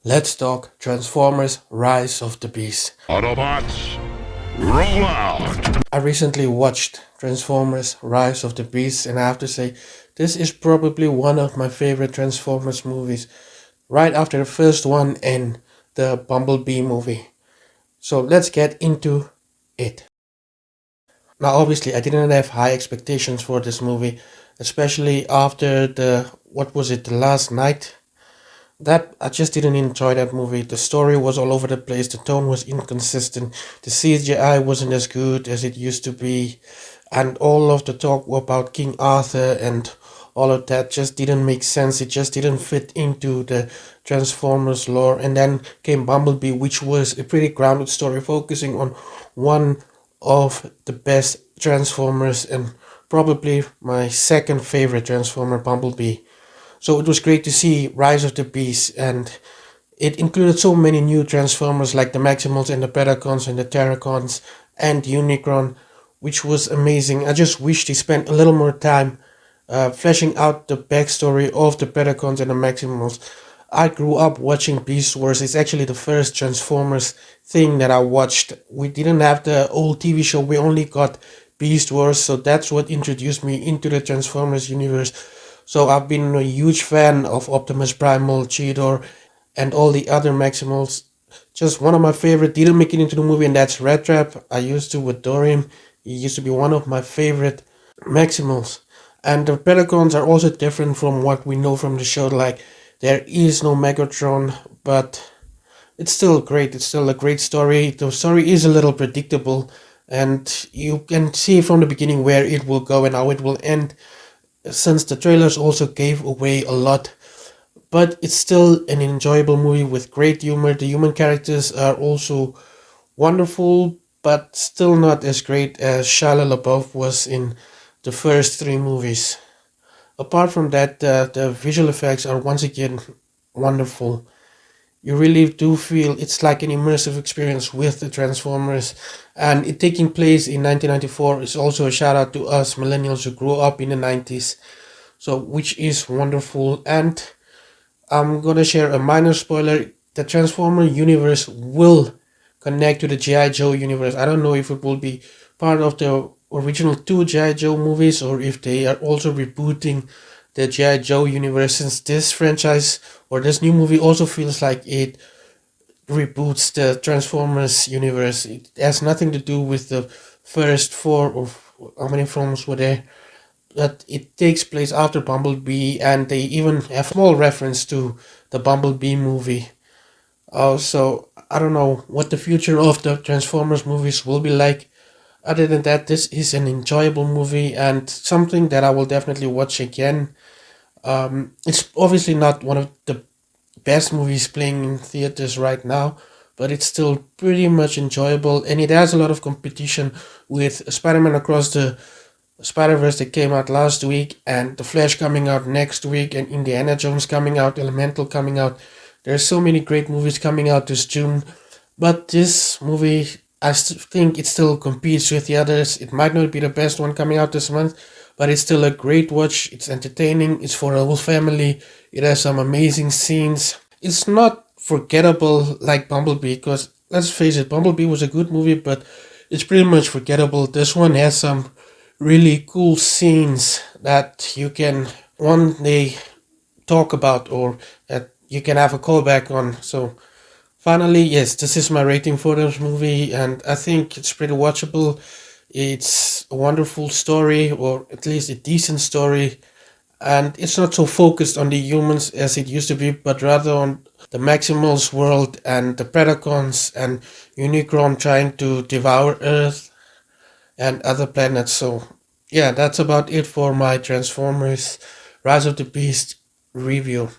Let's talk Transformers Rise of the Beast. Autobots, roll out! I recently watched Transformers Rise of the Beast, and I have to say, this is probably one of my favorite Transformers movies, right after the first one and the Bumblebee movie. So let's get into it. Now, obviously, I didn't have high expectations for this movie, especially after the last night. That I just didn't enjoy that movie. The story was all over the place. The tone was inconsistent. The CGI wasn't as good as it used to be, and all of the talk about King Arthur and all of that just didn't make sense. It just didn't fit into the Transformers lore. And then came Bumblebee, which was a pretty grounded story focusing on one of the best Transformers and probably my second favorite Transformer, Bumblebee. So it was great to see Rise of the Beast, and it included so many new Transformers like the Maximals and the Predacons and the Terracons and Unicron, which was amazing. I just wish they spent a little more time fleshing out the backstory of the Predacons and the Maximals. I grew up watching Beast Wars. It's actually the first Transformers thing that I watched. We didn't have the old TV show, we only got Beast Wars, so that's what introduced me into the Transformers universe. So I've been a huge fan of Optimus Primal, Cheetor, and all the other Maximals. Just one of my favorite. Didn't make it into the movie, and that's Red Trap. I used to adore him. He used to be one of my favorite Maximals. And the Predacons are also different from what we know from the show. Like, there is no Megatron, but it's still great. It's still a great story. The story is a little predictable, and you can see from the beginning where it will go and how it will end, since the trailers also gave away a lot. But it's still an enjoyable movie with great humor. The human characters are also wonderful, but still not as great as Shia LaBeouf was in the first three movies. Apart from that, the visual effects are once again wonderful. You really do feel it's like an immersive experience with the Transformers, and it taking place in 1994 is also a shout out to us millennials who grew up in the 90s. So, which is wonderful. And I'm gonna share a minor spoiler. The Transformer universe will connect to the G.I. Joe universe. I don't know if it will be part of the original two G.I. Joe movies or if they are also rebooting the G.I. Joe universe, since this franchise or this new movie also feels like it reboots the Transformers universe. It has nothing to do with the first four or how many films were there, that it takes place after Bumblebee, and they even have small reference to the Bumblebee movie. So I don't know what the future of the Transformers movies will be like. Other than that, this is an enjoyable movie and something that I will definitely watch again. It's obviously not one of the best movies playing in theaters right now, but it's still pretty much enjoyable, and it has a lot of competition with Spider-Man Across the Spider-Verse that came out last week, and The Flash coming out next week, and Indiana Jones coming out, Elemental coming out. There's so many great movies coming out this June, but this movie, think it still competes with the others. It might not be the best one coming out this month, but it's still a great watch. It's entertaining. It's for a whole family. It has some amazing scenes. It's not forgettable like Bumblebee, because let's face it, Bumblebee was a good movie, but it's pretty much forgettable. This one has some really cool scenes that you can one day talk about, or that you can have a callback on. So finally, yes, this is my rating for this movie, and I think it's pretty watchable. It's a wonderful story, or at least a decent story, and it's not so focused on the humans as it used to be, but rather on the Maximals world and the Predacons and Unicron trying to devour Earth and other planets. So, yeah, that's about it for my Transformers Rise of the Beast review.